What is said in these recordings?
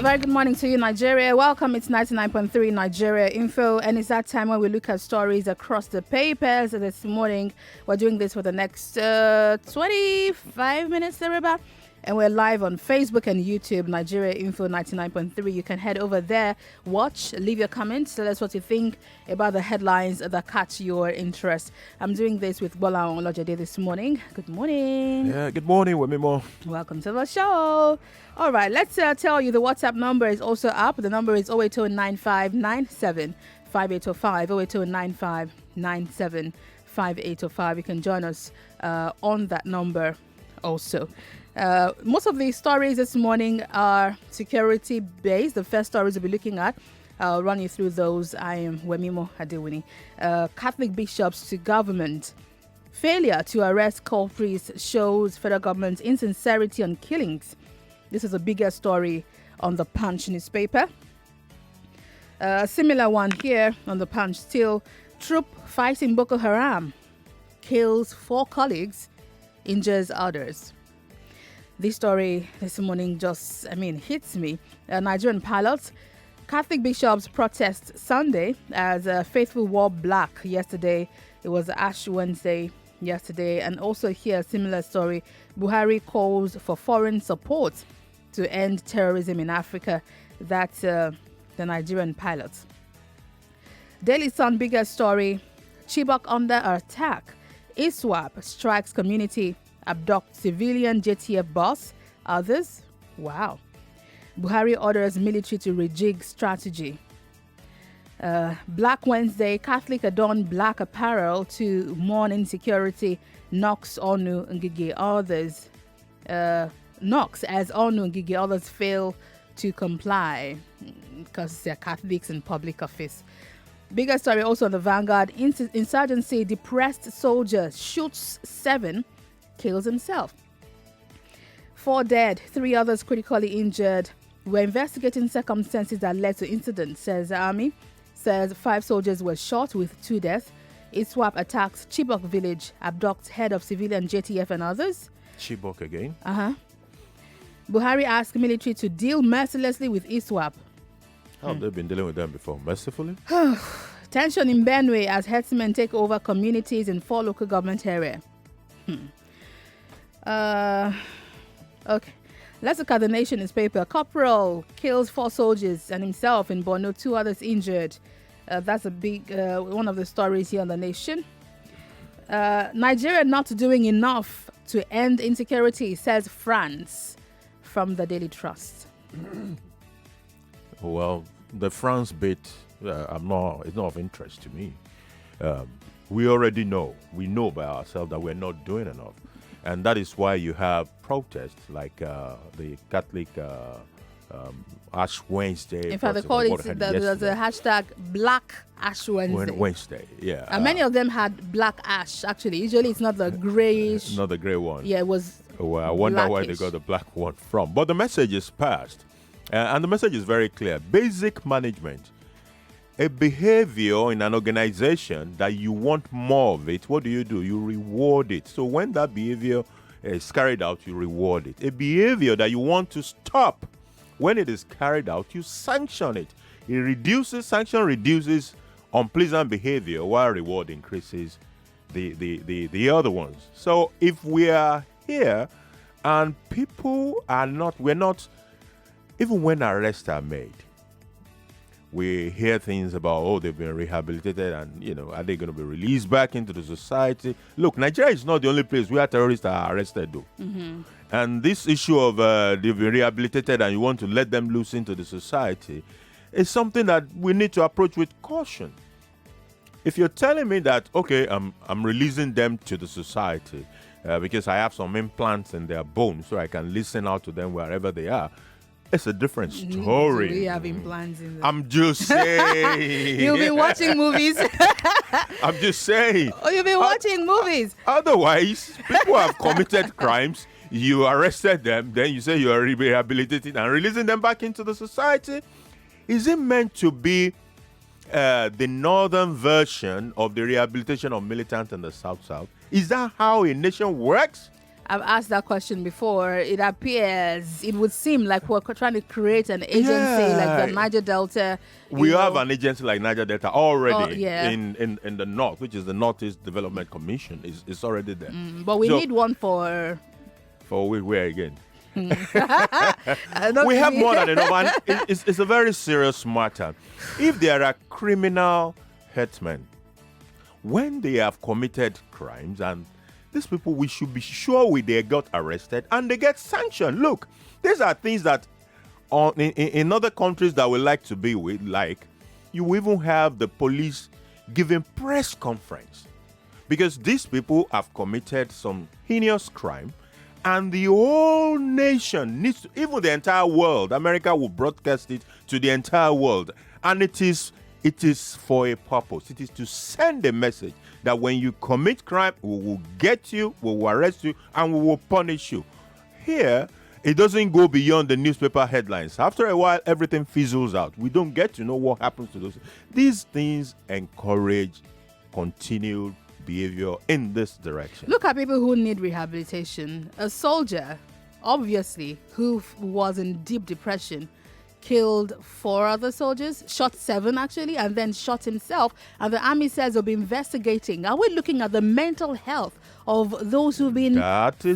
very good morning to you, Nigeria. Welcome. It's 99.3 Nigeria Info, and it's that time when we look at stories across the papers. This morning, we're doing this for the next 25 minutes, thereabout. And we're live on Facebook and YouTube, Nigeria Info 99.3. You can head over there, watch, leave your comments, tell us what you think about the headlines that catch your interest. I'm doing this with Gbolahan Olojede this morning. Good morning. Yeah, good morning, Wemimo. Welcome to the show. All right, let's tell you the WhatsApp number is also up. The number is 08095975805, 08095975805. You can join us on that number also. Most of the stories this morning are security based. The first stories we'll be looking at, I'll run you through those. I am Wemimo Adewuni. Catholic bishops to government. Failure to arrest culprits shows federal government's insincerity on killings. This is a bigger story on the Punch newspaper. A similar one here on the Punch still. Troop fighting Boko Haram. Kills 4 colleagues, injures others. This story this morning just, hits me. Nigerian pilots, Catholic bishops protest Sunday as faithful wore black yesterday. It was Ash Wednesday yesterday. And also here, a similar story. Buhari calls for foreign support to end terrorism in Africa. That's the Nigerian pilots. Daily Sun, bigger story. Chibok under attack. ISWAP strikes community. Abduct civilian JTF boss. Others? Wow. Buhari orders military to rejig strategy. Black Wednesday, Catholic adorn black apparel to mourn insecurity. Knocks Onu Ngige. Others. Knocks as Onu Ngige. Others fail to comply because they're Catholics in public office. Bigger story also on the Vanguard. Insurgency, depressed soldier shoots 7. Kills himself. 4 dead, 3 others critically injured. We're investigating circumstances that led to incident, says the army. Says 5 soldiers were shot with 2 deaths. ISWAP attacks Chibok village, abducts head of civilian JTF and others. Chibok again? Buhari asks military to deal mercilessly with ISWAP. How have they been dealing with them before? Mercifully? Tension in Benue as herdsmen take over communities in 4 local government areas. Okay. Let's look at the Nation newspaper. Corporal kills 4 soldiers and himself in Borno, 2 others injured. That's a big one of the stories here on the Nation. Nigeria not doing enough to end insecurity, says France, from the Daily Trust. Well, the France bit, it's not of interest to me. We already know. We know by ourselves that we're not doing enough. And that is why you have protests like the Catholic Ash Wednesday. In fact, they call it the hashtag Black Ash Wednesday. Yeah. And many of them had black ash, actually. Usually it's not the grayish. Not the gray one. Yeah, it was Well, I wonder blackish. why they got the black one from. But the message is passed. And the message is very clear. Basic management. A behavior in an organization that you want more of it, what do? You reward it. So when that behavior is carried out, you reward it. A behavior that you want to stop, when it is carried out, you sanction it. Sanction reduces unpleasant behavior while reward increases the other ones. So if we are here and we're not, even when arrests are made, we hear things about, they've been rehabilitated and, are they going to be released back into the society? Look, Nigeria is not the only place where terrorists are arrested, though. Mm-hmm. And this issue of they've been rehabilitated and you want to let them loose into the society is something that we need to approach with caution. If you're telling me that, okay, I'm releasing them to the society because I have some implants in their bones so I can listen out to them wherever they are, it's a different story. We have implants in them. I'm just saying. You've been watching movies. I'm just saying. You've been watching movies. Otherwise, people have committed crimes. You arrested them. Then you say you are rehabilitating and releasing them back into the society. Is it meant to be the northern version of the rehabilitation of militants in the South? Is that how a nation works? I've asked that question before. It appears, it would seem like we're trying to create an agency like the Niger Delta. We have an agency like Niger Delta already yeah. in the north, which is the Northeast Development Commission. It's already there. But we need one for where again? We have more than enough, and it's a very serious matter. If there are criminal herdsmen, when they have committed crimes, and these people, we should be sure they got arrested and they get sanctioned. Look, these are things that in other countries that we like to be with, like you even have the police giving press conference because these people have committed some heinous crime, and the whole nation needs to, even the entire world, America will broadcast it to the entire world, and it is for a purpose. It is to send a message that when you commit crime, we will get you, we will arrest you, and we will punish you. Here, it doesn't go beyond the newspaper headlines. After a while, everything fizzles out. We don't get to know what happens to those. These things encourage continued behavior in this direction. Look at people who need rehabilitation. A soldier, obviously, who was in deep depression, killed 4 other soldiers, shot 7 actually, and then shot himself. And the army says they'll be investigating. Are we looking at the mental health of those who've been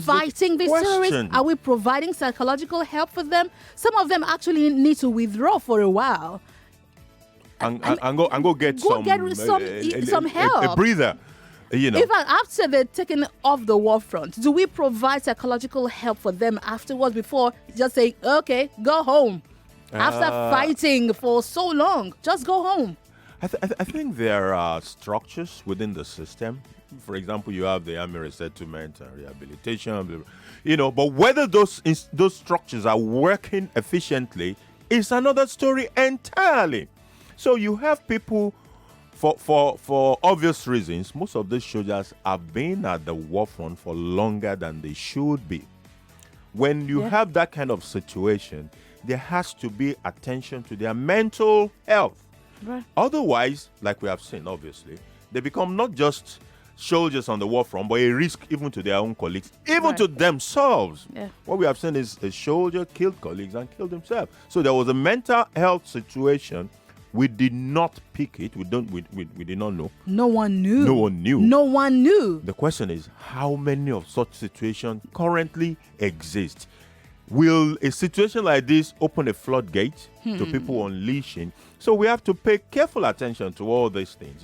fighting these terrorists? Are we providing psychological help for them? Some of them actually need to withdraw for a while. And go get some help. A breather. You know. Even after they're taken off the war front, do we provide psychological help for them afterwards before just saying, okay, go home? After fighting for so long, just go home. I think there are structures within the system. For example, you have the army resettlement and rehabilitation, but whether those structures are working efficiently is another story entirely. So you have people, for obvious reasons, most of these soldiers have been at the war front for longer than they should be. When you have that kind of situation, there has to be attention to their mental health. Right. Otherwise, like we have seen, obviously, they become not just soldiers on the war front, but a risk even to their own colleagues, even to themselves. Yeah. What we have seen is a soldier killed colleagues and killed himself. So there was a mental health situation. We did not pick it. We did not know. No one knew. No one knew. No one knew. The question is, how many of such situations currently exist? Will a situation like this open a floodgate to people unleashing? So we have to pay careful attention to all these things.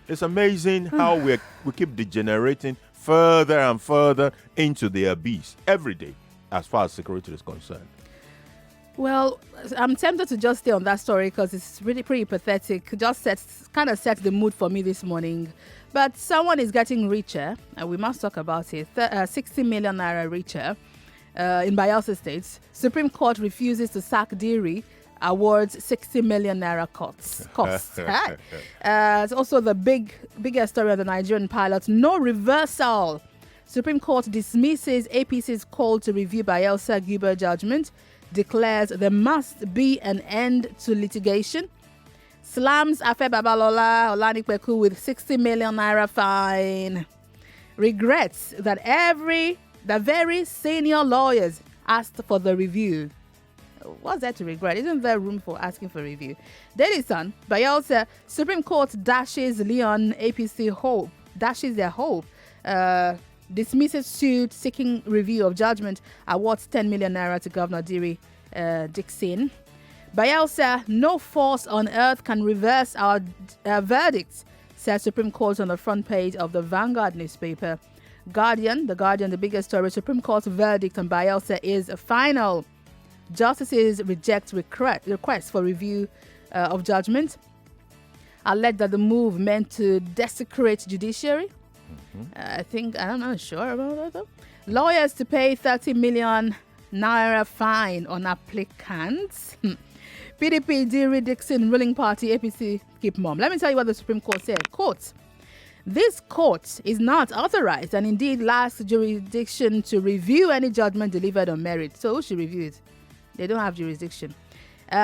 It's amazing how we keep degenerating further and further into the abyss every day as far as security is concerned. Well, I'm tempted to just stay on that story because it's really pretty pathetic. Just kind of sets the mood for me this morning. But someone is getting richer, and we must talk about it. 60 million naira richer. In Bayelsa State, Supreme Court refuses to sack Diri, awards 60 million naira costs. It's also the biggest story of the Nigerian pilot. No reversal. Supreme Court dismisses APC's call to review Bayelsa Guber judgment, declares there must be an end to litigation. Slams Afe Babalola Olanipekun with 60 million naira fine. Regrets that the very senior lawyers asked for the review. What's that to regret? Isn't there room for asking for review? Daily Sun, Bayelsa, Supreme Court dashes Leon APC hope. Dashes their hope. Dismisses suit seeking review of judgment. Awards 10 million naira to Governor Diri Dixon. Bayelsa, no force on earth can reverse our verdict, says Supreme Court on the front page of the Vanguard newspaper. The biggest story, Supreme Court's verdict on Bayelsa is final. Justices reject requests for review of judgment. Alleged that the move meant to desecrate judiciary. I'm not sure about that though. Lawyers to pay 30 million naira fine on applicants. PDP, Diri Dixon, ruling party, APC, keep mum. Let me tell you what the Supreme Court said. Quote, this court is not authorized and indeed lacks jurisdiction to review any judgment delivered on merit. So who should review it? They don't have jurisdiction.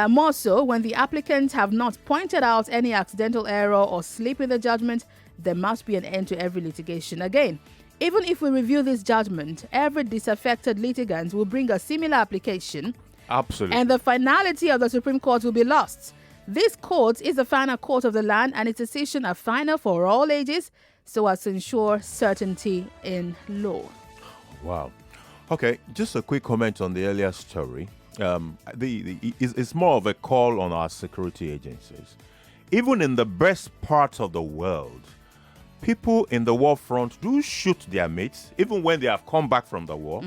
More so, when the applicants have not pointed out any accidental error or slip in the judgment, there must be an end to every litigation. Again, Even if we review this judgment, every disaffected litigant will bring a similar application. Absolutely. And the finality of the Supreme Court will be lost. This court is the final court of the land, and its decisions are final for all ages, so as to ensure certainty in law. Wow. Okay, just a quick comment on the earlier story. It's more of a call on our security agencies. Even in the best parts of the world, people in the war front do shoot their mates, even when they have come back from the war.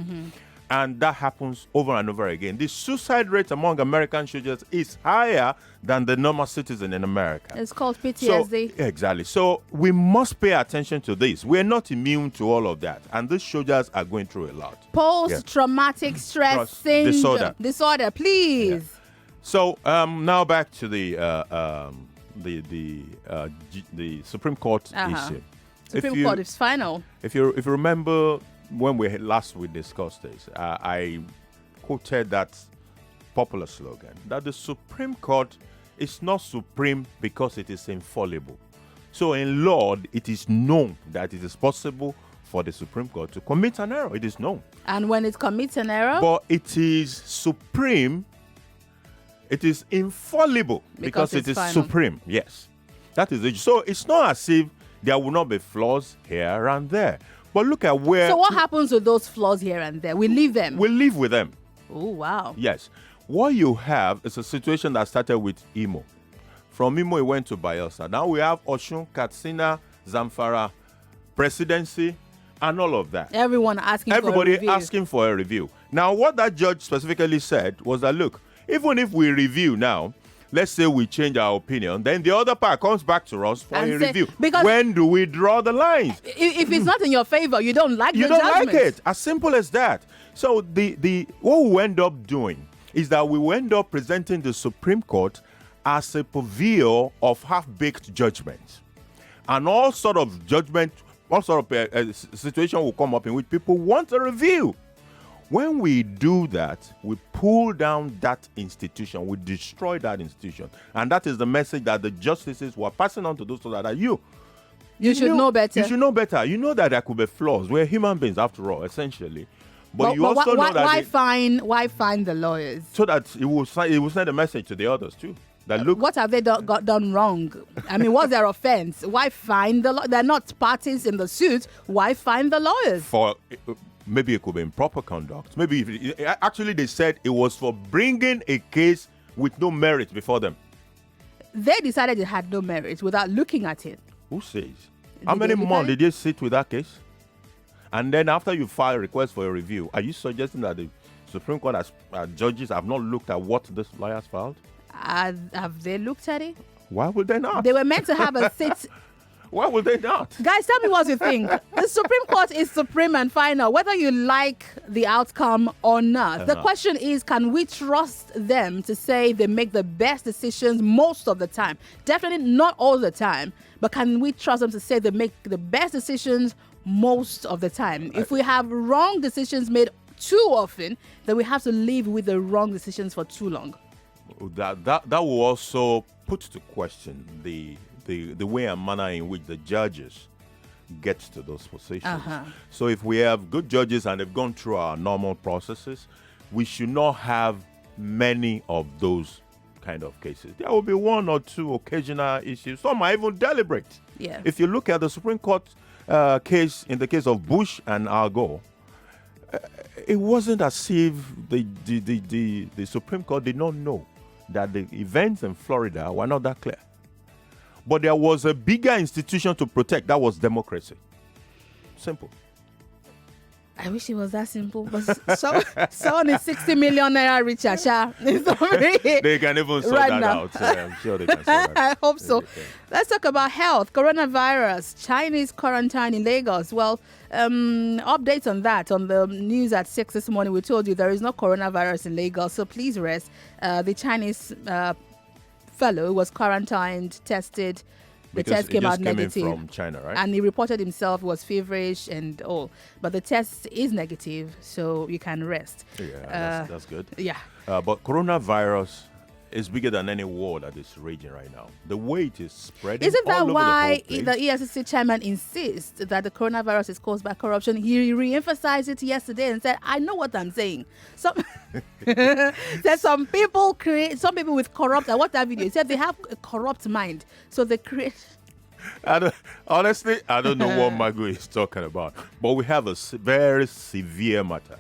And that happens over and over again. The suicide rate among American soldiers is higher than the normal citizen in America. It's called PTSD. So, exactly. So we must pay attention to this. We're not immune to all of that. And these soldiers are going through a lot. Post-traumatic stress syndrome. Disorder, please. Yeah. So now back to the Supreme Court issue. Supreme Court is final. If you remember, when we discussed this, I quoted that popular slogan that the Supreme Court is not supreme because it is infallible. So in law, it is known that it is possible for the Supreme Court to commit an error. It is known. And when it commits an error? But it is supreme. It is infallible because it is final. Supreme. Yes. That is it. So it's not as if there will not be flaws here and there. But look at where... So what happens with those flaws here and there? We leave them? We live with them. Oh, wow. Yes. What you have is a situation that started with Imo. From Imo, it went to Bayelsa. Now we have Osun, Katsina, Zamfara, presidency, and all of that. Everybody asking for a review. Now, what that judge specifically said was that, look, even if we review now, let's say we change our opinion, then the other part comes back to us for a review. When do we draw the lines? If it's not in your favor, you don't like the judgment. You don't like it. As simple as that. So what we end up doing is that we will end up presenting the Supreme Court as a purveyor of half-baked judgments. And all sort of judgment, all sort of situation will come up in which people want a review. When we do that, we pull down that institution, we destroy that institution. And that is the message that the justices were passing on to those so that you should know better. You should know better. You know that there could be flaws. We're human beings after all, essentially. But you also know that why fine the lawyers? So that it will send a message to the others too. That look, what have they got done wrong? I mean, what's their offense? Why fine the lawyers? They're not parties in the suit. Why fine the lawyers? Maybe it could be improper conduct. Maybe actually they said it was for bringing a case with no merit before them. They decided it had no merit without looking at it. Who says? How many months did they sit with that case? And then after you file a request for a review, are you suggesting that the Supreme Court judges have not looked at what this lawyers filed? Have they looked at it? Why would they not? They were meant to have a sit. Why would they not? Guys, tell me what you think. The Supreme Court is supreme and final, whether you like the outcome or not. The question is, can we trust them to say they make the best decisions most of the time? Definitely not all the time, but can we trust them to say they make the best decisions most of the time? If we have wrong decisions made too often, then we have to live with the wrong decisions for too long. That will also put to question the way and manner in which the judges get to those positions. So if we have good judges and they've gone through our normal processes, we should not have many of those kind of cases. There will be one or two occasional issues. Some are even deliberate. Yeah. If you look at the Supreme Court case, in the case of Bush and Al Gore, it wasn't as if the Supreme Court did not know that the events in Florida were not that clear. But there was a bigger institution to protect. That was democracy. Simple. I wish it was that simple. But someone is 60 million naira richer. They can even sort that out. Yeah, I'm sure they can sort that out. I hope so. Let's talk about health. Coronavirus. Chinese quarantine in Lagos. Well, updates on that on the news at 6 this morning. We told you there is no coronavirus in Lagos, so please rest. The Chinese fellow was quarantined, tested. The test came out negative. From China, right? And he reported himself was feverish and all. But the test is negative, so you can rest. Yeah, that's good. Yeah. But coronavirus is bigger than any war that is raging right now. The way it is spreading. Isn't that all over why the the EFCC chairman insists that the coronavirus is caused by corruption? He re-emphasized it yesterday and said, "I know what I'm saying." There's some people with corrupt. I watched that video. He said they have a corrupt mind, so they create. Honestly, I don't know what Mago is talking about. But we have a very severe matter.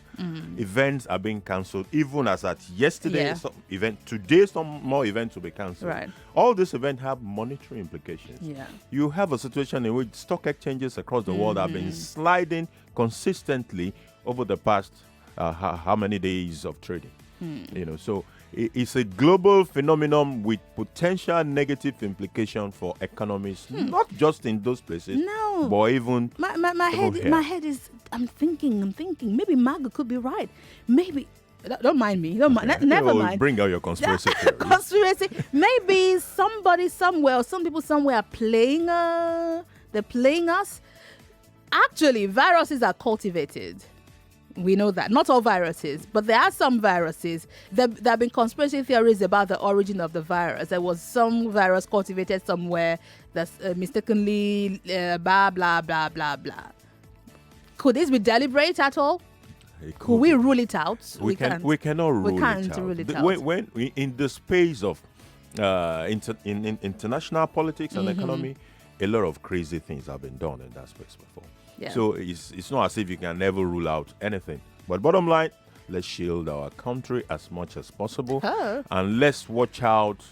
Events are being cancelled, even as at yesterday. Yeah. Today, some more events will be cancelled. Right. All these events have monetary implications. Yeah. You have a situation in which stock exchanges across the world have been sliding consistently over the past how many days of trading. So it's a global phenomenon with potential negative implication for economies, not just in those places, No. but even my head is. I'm thinking. Maybe Mago could be right. Maybe. Don't mind me. Don't mind. Never mind. Bring out your conspiracy theories. Conspiracy. Maybe somebody somewhere, or some people somewhere are playing. They're playing us. Actually, viruses are cultivated. We know that. Not all viruses, but there are some viruses. There have been conspiracy theories about the origin of the virus. There was some virus cultivated somewhere that's mistakenly blah, blah, blah, blah, blah. Could this be deliberate at all? Could we rule it out? We cannot rule it out. Rule it out. When in the space of in international politics and economy, a lot of crazy things have been done in that space before. Yeah. So it's not as if you can never rule out anything. But bottom line, let's shield our country as much as possible. And let's watch out,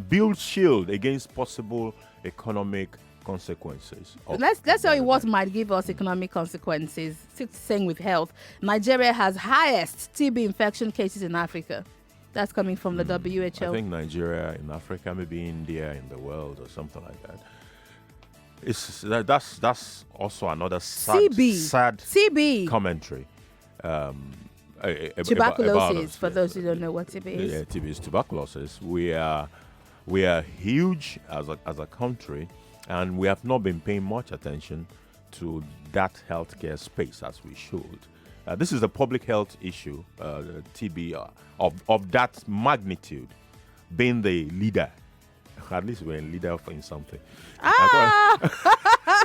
build shield against possible economic consequences. Let's tell you what might give us economic consequences. Same with health. Nigeria has highest TB infection cases in Africa. That's coming from the WHO. I think Nigeria in Africa, maybe India in the world or something like that. That's also another sad TB commentary. Tuberculosis, for those who don't know what TB is. Yeah, TB is tuberculosis. We are huge as a country, and we have not been paying much attention to that healthcare space as we should. This is a public health issue, TB of that magnitude, being the leader. At least we're a leader in something.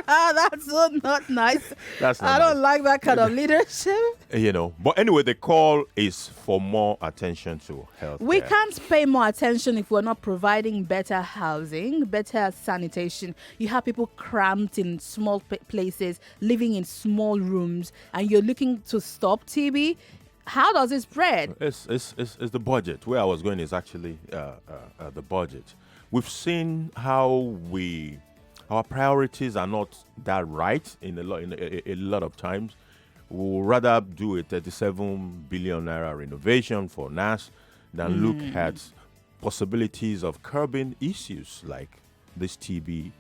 That's so not nice. I don't like that kind of leadership. But anyway, the call is for more attention to health. We can't pay more attention if we're not providing better housing, better sanitation. You have people cramped in small places, living in small rooms, and you're looking to stop TB. How does it spread? It's the budget. Where I was going is actually the budget. We've seen how our priorities are not that right in a lot of times. We'll rather do a 37 billion naira renovation for NAS than look at possibilities of curbing issues like this TB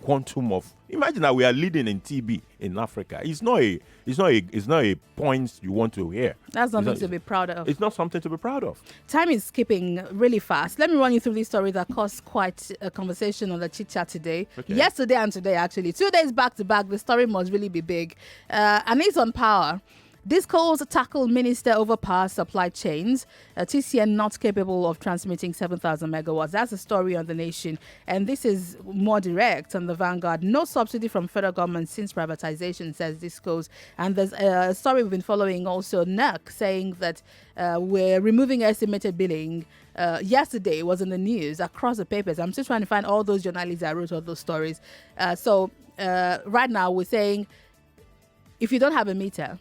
quantum of. Imagine that we are leading in TB in Africa. It's not a point you want to hear. That's something to be proud of. It's not something to be proud of. Time is skipping really fast. Let me run you through this story that caused quite a conversation on the chit chat today. Okay. Yesterday and today, actually. 2 days back to back. The story must really be big. And it's on power. Discos tackle minister over power supply chains. TCN not capable of transmitting 7,000 megawatts. That's the story on The Nation. And this is more direct on the Vanguard. No subsidy from federal government since privatization, says Discos. And there's a story we've been following also, NERC, saying that we're removing estimated billing. Yesterday was in the news across the papers. I'm still trying to find all those journalists that wrote all those stories. So right now we're saying if you don't have a meter,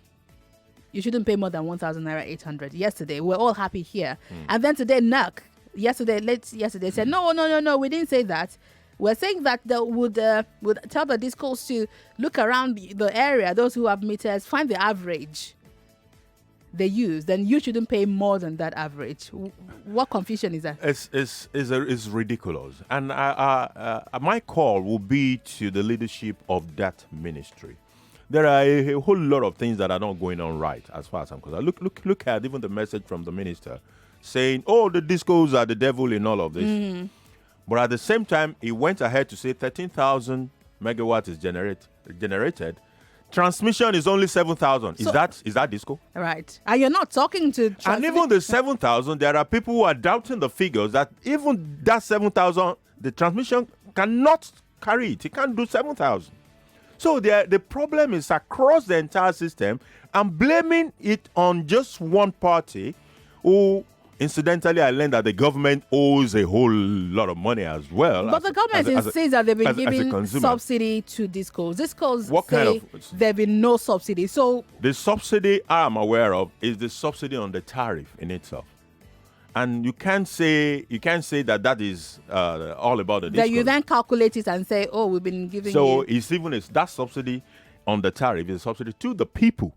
you shouldn't pay more than 1,000 naira 800. Yesterday, we're all happy here. And then today, NERC, yesterday said, no, we didn't say that. We're saying that they would tell the discos to look around the area, those who have meters, find the average they use. Then you shouldn't pay more than that average. What confusion is that? It's ridiculous. And my call will be to the leadership of that ministry. There are a whole lot of things that are not going on right as far as I'm concerned. Look at even the message from the minister saying, the discos are the devil in all of this. But at the same time, he went ahead to say 13,000 megawatts is generated. Transmission is only 7,000. So- Is that disco? Right. And you're not talking to... And even the 7,000, there are people who are doubting the figures that even that 7,000, the transmission cannot carry it. It can't do 7,000. So the problem is across the entire system, and blaming it on just one party who, incidentally, I learned that the government owes a whole lot of money as well. But the government insists that they've been giving subsidy to discos. Discos What say kind of- there have been no subsidy. So The subsidy I'm aware of is the subsidy on the tariff in itself. And you can't say that is all about the that you discos. then calculate it and say, oh, we've been giving So you... it's that subsidy on the tariff is a subsidy to the people.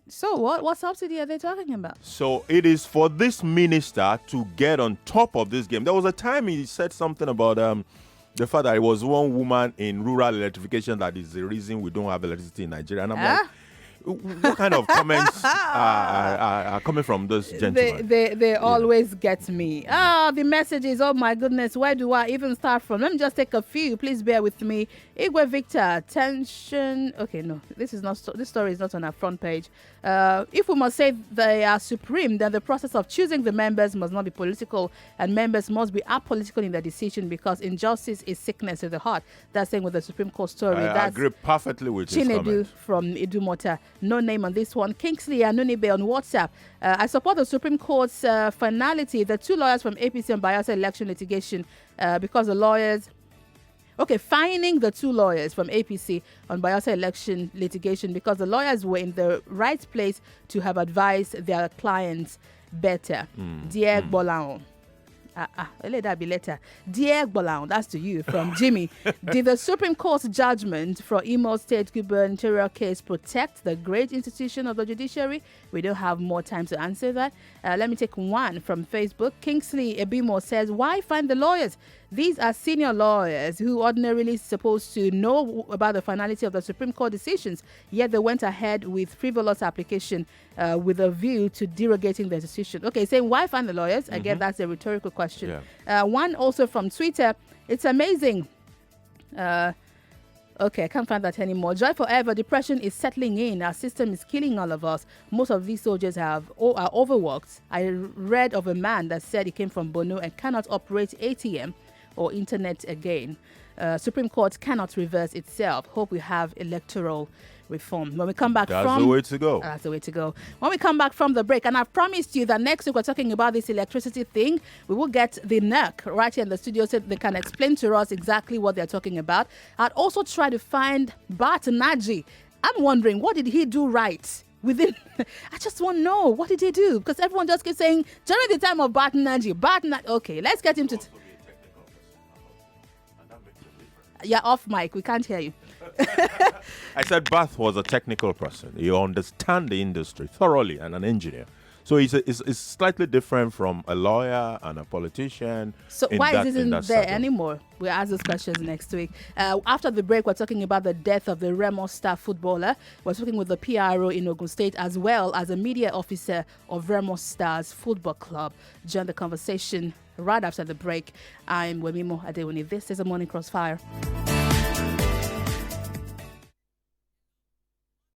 So what subsidy are they talking about? So it is for this minister to get on top of this game. There was a time he said something about the fact that it was one woman in rural electrification that is the reason we don't have electricity in Nigeria. And I'm like, what kind of comments are coming from this gentleman? They always get me. The messages, oh my goodness, where do I even start from? Let me just take a few. Please bear with me. Igwe Victor, tension. Okay, no, this story is not on our front page. If we must say they are supreme, then the process of choosing the members must not be political, and members must be apolitical in their decision, because injustice is sickness of the heart. That's saying with the Supreme Court story. I agree perfectly with his Chinedu comment. from Idumota. No name on this one. Kingsley Anunibe on WhatsApp. I support the Supreme Court's finality. The two lawyers from APC and Bayelsa election litigation, because the lawyers... Okay, fining the two lawyers from APC on Bayelsa election litigation because the lawyers were in the right place to have advised their clients better. Dear Gbolahan. Let that be later. Dear Gbolahan, that's to you from Jimmy. Did the Supreme Court's judgment for Imo State gubernatorial case protect the great institution of the judiciary? We don't have more time to answer that. Let me take one from Facebook. Kingsley Ebimo says, why find the lawyers? These are senior lawyers who ordinarily supposed to know about the finality of the Supreme Court decisions, yet they went ahead with frivolous application with a view to derogating the decision. Okay, saying why find the lawyers? Again, that's a rhetorical question. Yeah. One also from Twitter. It's amazing. Okay, I can't find that anymore. Joy forever. Depression is settling in. Our system is killing all of us. Most of these soldiers are overworked. I read of a man that said he came from Bono and cannot operate ATM or internet again. Supreme Court cannot reverse itself. Hope we have electoral reform. When we come back That's the way to go. That's the way to go. When we come back from the break, and I've promised you that next week we're talking about this electricity thing. We will get the NERC right here in the studio so they can explain to us exactly what they're talking about. I'd also try to find Bart Naji. I'm wondering, what did he do right? I just want to know, what did he do? Because everyone just keeps saying, during the time of Bart Naji, okay, let's get him to... Yeah, off mic. We can't hear you. I said Bath was a technical person. You understand the industry thoroughly and an engineer. So it's slightly different from a lawyer and a politician. So why isn't there anymore? We'll ask those questions next week. After the break, we're talking about the death of the Remo star footballer. We're talking with the PRO in Ogun State as well as a media officer of Remo Stars Football Club. Join the conversation right after the break. I'm Wemimo Adewuni. This is a Morning Crossfire.